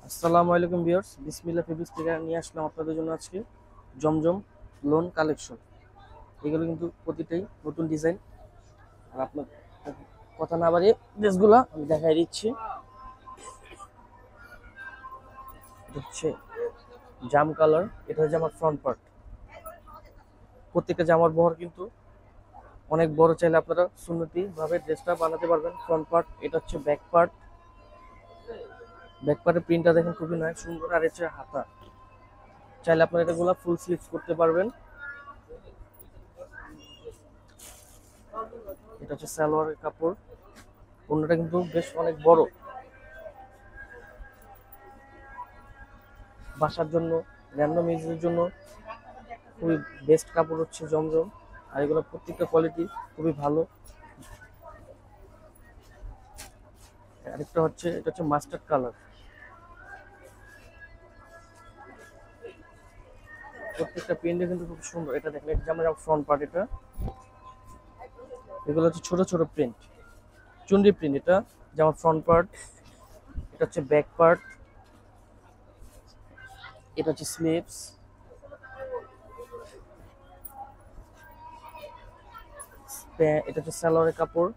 আসসালামু আলাইকুম ভিউয়ার্স, বিসমিল্লাহ ফেব্রিক্স থেকে নিয়ে আসলাম আপনাদের জন্য আজকে জমজম লোন কালেকশন। এগুলো কিন্তু প্রতিটাই নতুন ডিজাইন। আর আপনার কথা না বাড়িয়ে ড্রেসগুলো আমি দেখাই দিচ্ছি। এটা হচ্ছে জাম কালার, এটা হচ্ছে আমার ফ্রন্ট পার্ট। প্রত্যেকটা জামার বহর কিন্তু অনেক বড়, চাইলে আপনারা সুন্নতি ভাবে ড্রেসটা বানাতে পারবেন। ফ্রন্ট পার্ট, এটা হচ্ছে ব্যাক পার্ট। ব্যাক পার্টের প্রিন্টটা দেখেন খুবই নয় সুন্দর। আর হচ্ছে হাতা, চাইলে আপনারা এটাগুলো ফুল স্লিভস করতে পারবেন। এটা হচ্ছে সালোয়ারের কাপড়। ওড়নাটা কিন্তু বেশ অনেক বড়। বাসার জন্য, র্যান্ডম ইউজের জন্য খুবই বেস্ট কাপড় হচ্ছে জমজম। আর এগুলো প্রত্যেকটা কোয়ালিটি খুবই ভালো। আরেকটা হচ্ছে, এটা হচ্ছে মাস্টার্ড কালার। প্রত্যেকটা প্রিন্টে কিন্তু খুব সুন্দর। এটা দেখেন, এটা যেমন ফ্রন্ট পার্ট। এগুলো হচ্ছে ছোট ছোট প্রিন্ট, চুনরি প্রিন্ট। এটা যেমন ফ্রন্ট পার্ট, এটা হচ্ছে ব্যাক পার্ট, এটা হচ্ছে স্লিভস, এটা হচ্ছে সালোয়ারের কাপড়।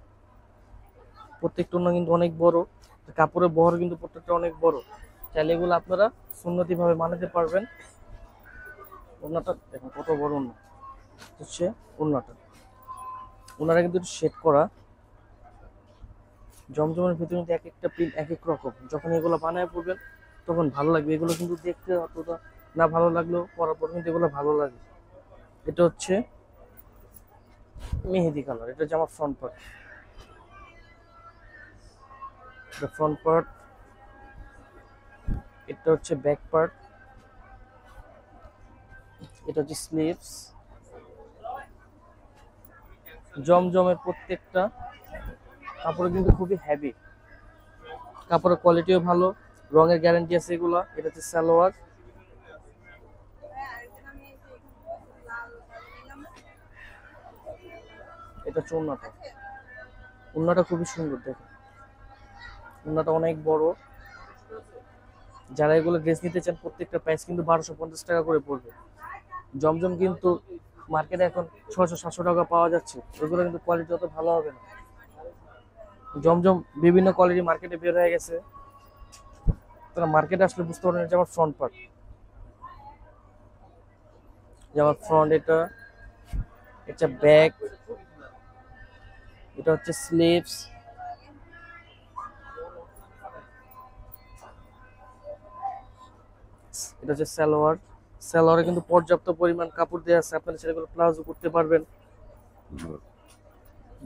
প্রত্যেকটা ওড়না কিন্তু অনেক বড়, কাপড়ের বহর কিন্তু প্রত্যেকটা অনেক বড়। চাইলে এগুলো আপনারা সুন্নতি ভাবে বানাতে পারবেন। ওড়নাটা দেখুন কত বড় ওড়না হচ্ছে। ওড়নাটা, ওনারা কিন্তু শেড করা। জমজমের ভিতরে কিন্তু এক একটা প্রিন্ট এক এক রকম। যখন এগুলো বানায় পড়বেন তখন ভালো লাগবে। এগুলো কিন্তু দেখতে অতটা না ভালো লাগলেও পরার পর কিন্তু এগুলো ভালো লাগে। এটা হচ্ছে মেহেদি কালার, এটা হচ্ছে আমার ফ্রন্ট পার্ট। এটা ফ্রন্ট পার্ট, এটা হচ্ছে ব্যাক পার্ট, এটা হচ্ছে স্লিভস। জমজমের প্রত্যেকটা কাপড় কিন্তু খুবই হেভি, কাপড়ের কোয়ালিটিও ভালো, রঙের গ্যারান্টি আছে এগুলা। এটা হচ্ছে সালোয়ার, এটা হচ্ছে ওড়নাটা। ওড়নাটা খুবই সুন্দর দেখুন, ওড়নাটা অনেক বড়। যারা এগুলো ড্রেস নিতে চান প্রত্যেকটা প্রাইস কিন্তু 1250 টাকা করে পড়বে। জমজম কিন্তু মার্কেটে এখন 600-700 টাকা পাওয়া যাচ্ছে। ওইগুলো কিন্তু কোয়ালিটি অত ভালো হবে না। জমজম বিভিন্ন কোয়ালিটি মার্কেটে বের হয়ে গেছে, তারা মার্কেটে আসলে বুঝতে পারবেন। যে আমার ফ্রন্ট পার্ট, যে আমার ফ্রন্ট, এটা ব্যাক, এটা হচ্ছে স্লিভস, এটা হচ্ছে সালোয়ার। সালোয়ারে কিন্তু পর্যাপ্ত পরিমাণ কাপড় দেওয়া আছে, আপনারা সেগুলো প্লাজো করতে পারবেন।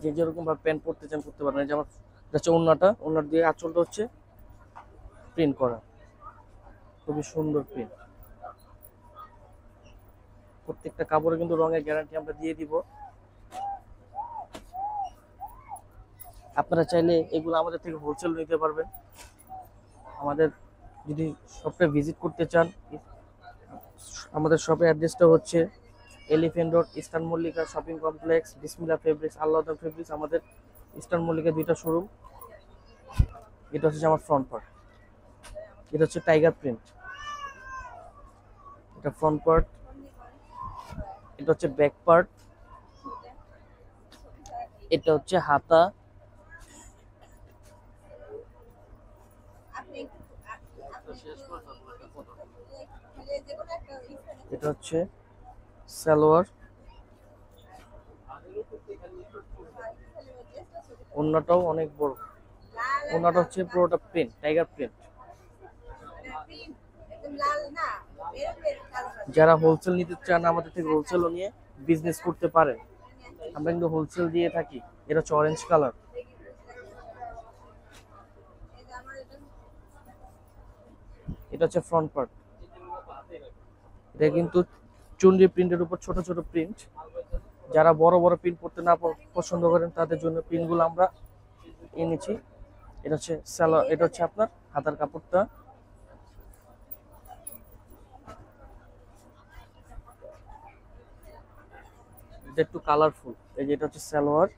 যে যেরকম ভাবে প্যান্ট পরতে চান করতে পারবেন। যেমন এটা হচ্ছে ওড়নাটা, ওড়নার দিয়ে আঁচলটা হচ্ছে প্রিন্ট করা, খুবই সুন্দর প্রিন্ট। প্রত্যেকটা কাপড়ে কিন্তু রঙের গ্যারান্টি আমরা দিয়ে দিব। আপনারা চাইলে এগুলো আমাদের থেকে হোলসেল নিতে পারবেন। আমাদের যদি শপটা ভিজিট করতে চান, আমাদের শপের অ্যাড্রেসটা হচ্ছে elephant road, eastern Mallika shopping complex, বিসমিল্লাহ ফেব্রিক্স, আল্লাহদান ফেব্রিক্স। আমাদের ইস্টার্ন মল্লিকা দুইটা শোরুম। এটা হচ্ছে আমার ফ্রন্ট পার্ট, এটা হচ্ছে টাইগার প্রিন্ট, এটা ফ্রন্ট পার্ট, এটা হচ্ছে ব্যাক পার্ট, এটা হচ্ছে হাতা, এটা হচ্ছে সালোয়ার। ওড়নাটাও অনেক বড়, ওড়নাটা হচ্ছে পুরোটা প্রিন্ট, টাইগার প্রিন্ট। যারা হোলসেল নিতে চান আমাদের থেকে হোলসেলও নিয়ে বিজনেস করতে পারেন। আমরা কিন্তু হোলসেল দিয়ে থাকি। এটা হচ্ছে অরেঞ্জ কালার, এটা হচ্ছে ফ্রন্ট পার্ট। এটা কিন্তু চুনরি প্রিন্টের উপর ছোট ছোট প্রিন্ট। যারা বড় বড় প্রিন্ট পড়তে না পছন্দ করেন তাদের জন্য প্রিন্টগুলো আমরা এনেছি। এটা হচ্ছে সালোয়ার, এটা হচ্ছে আপনার হাতার কাপড়টা। এটা একটু কালারফুল। এই যে এটা হচ্ছে সালোয়ার,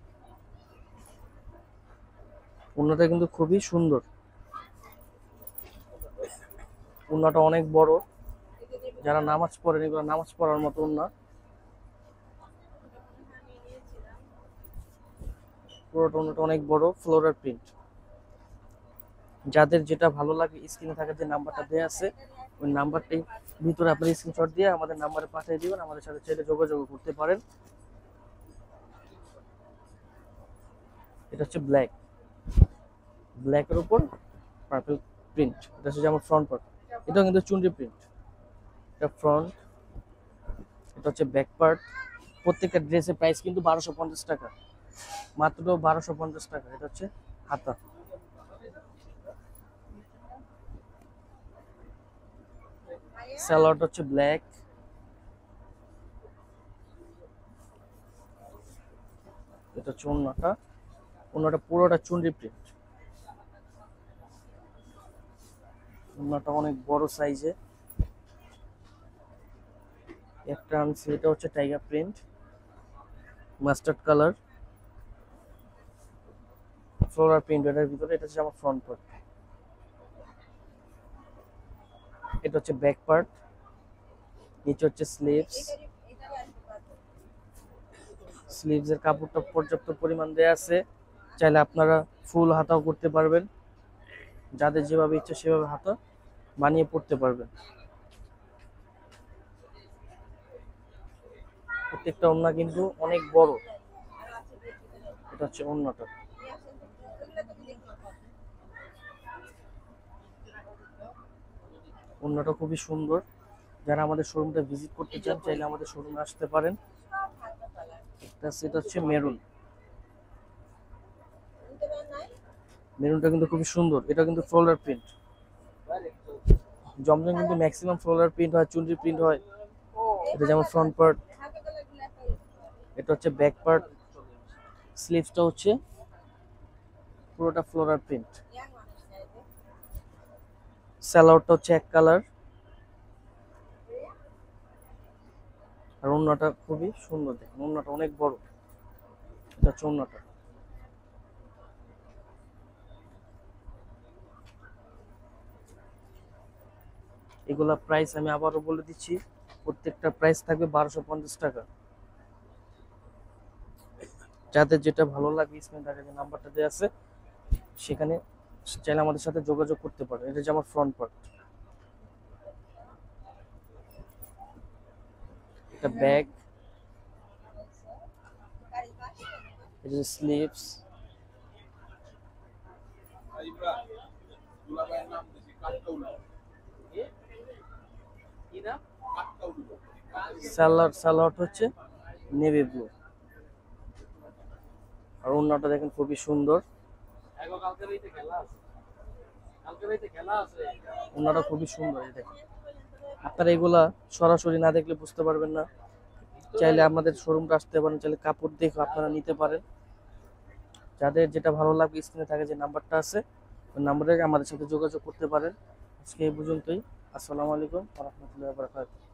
ওড়নাটা কিন্তু খুবই সুন্দর। ওড়নাটা অনেক বড়, যারা নামাজ পড়েন এগুলো নামাজ পড়ার মতো ওড়না। পুরোটা ওড়নাটা অনেক বড়, ফ্লোরাল প্রিন্ট। যাদের যেটা ভালো লাগে স্ক্রিনে থাকা যে নাম্বারটা দেওয়া আছে ওই নাম্বারটাই ভিতরে আপনার স্ক্রিনশট দিয়ে আমাদের নাম্বারে পাঠিয়ে দিবেন, আমাদের সাথে চাইলে যোগাযোগ করতে পারেন। এটা হচ্ছে ব্ল্যাক, ব্ল্যাকের উপর পার্পল প্রিন্ট। এটা হচ্ছে যেমন ফ্রন্ট পার্ট, এটাও কিন্তু চুনরি প্রিন্ট। এটা ফ্রন্ট, এটা হচ্ছে ব্যাক পার্ট। প্রত্যেকটা ড্রেসের প্রাইস কিন্তু 1250 টাকা, মাত্র 1250 টাকা। এটা হচ্ছে হাতা। সালোয়ারটা হচ্ছে ব্ল্যাক, এটা হচ্ছে ওড়নাটা, ওড়নাটা পুরোটা চুনরি প্রিন্ট। ওড়নাটা অনেক বড় সাইজে একটা আনছি, এটা হচ্ছে tiger print, mustard colour, floral print এটার ভিতরে। এটা হচ্ছে আমার ফ্রন্ট পার্ট, এটা হচ্ছে ব্যাক পার্ট, নিচে হচ্ছে স্লিভস। স্লিভস এর কাপড়টা পর্যাপ্ত পরিমাণ দেয়া আছে, চাইলে আপনারা ফুল হাতাও করতে পারবেন, যাদের যেভাবে ইচ্ছে সেভাবে হাতা বানিয়ে পড়তে পারবেন। প্রত্যেকটা ওড়না কিন্তু অনেক বড়। এটা হচ্ছে ওড়নাটা। ওড়নাটা খুবই সুন্দর, যারা আমাদের শোরুমটা ভিজিট করতে চান চাইলে আমাদের শোরুমে আসতে পারেন। এটা হচ্ছে মেরুন, মেরুনটা কিন্তু খুবই সুন্দর, এটা কিন্তু ফ্লোরাল প্রিন্ট। জমজম কিন্তু ম্যাক্সিমাম ফ্লোরাল প্রিন্ট হয়, চুনরি প্রিন্ট হয়। এটা যেমন ফ্রন্ট পার্ট, এটা হচ্ছে ব্যাক পার্ট, স্লিভসটা হচ্ছে পুরোটা ফ্লোরাল প্রিন্ট। সালোয়ারটা হচ্ছে এক কালার, আর ওড়নাটা খুবই সুন্দর, দেখুন ওড়নাটা অনেক বড়। এটা হচ্ছে ওড়নাটা। এগুলা প্রাইস আমি আবারও বলে দিচ্ছি, প্রত্যেকটা প্রাইস থাকবে 1250 টাকা। যাদের যেটা ভালো লাগে স্ক্রিনে থাকা যে নাম্বারটা দেওয়া আছে সেখানে চাইলে আমাদের সাথে যোগাযোগ করতে পারেন। এটা যে আমার ফ্রন্ট পার্ট, এটা ব্যাক, এটা স্লিভস। সালোয়ার হচ্ছে নেভি ব্লু, আর ওড়নাটা দেখেন খুবই সুন্দর, ওড়নাটা খুবই সুন্দর। এই দেখেন, আপনারা এগুলা সরাসরি না দেখলে বুঝতে পারবেন না, চাইলে আমাদের শোরুমটা আসতে পারেন, চাইলে কাপড় দেখে আপনারা নিতে পারেন। যাদের যেটা ভালো লাগবে স্ক্রিনে থাকে যে নাম্বারটা আছে ওই নাম্বারে আমাদের সাথে যোগাযোগ করতে পারেন। আজকে এই পর্যন্তই। আসসালামু আলাইকুম ওয়া রাহমাতুল্লাহি ওয়া বারাকাতুহু।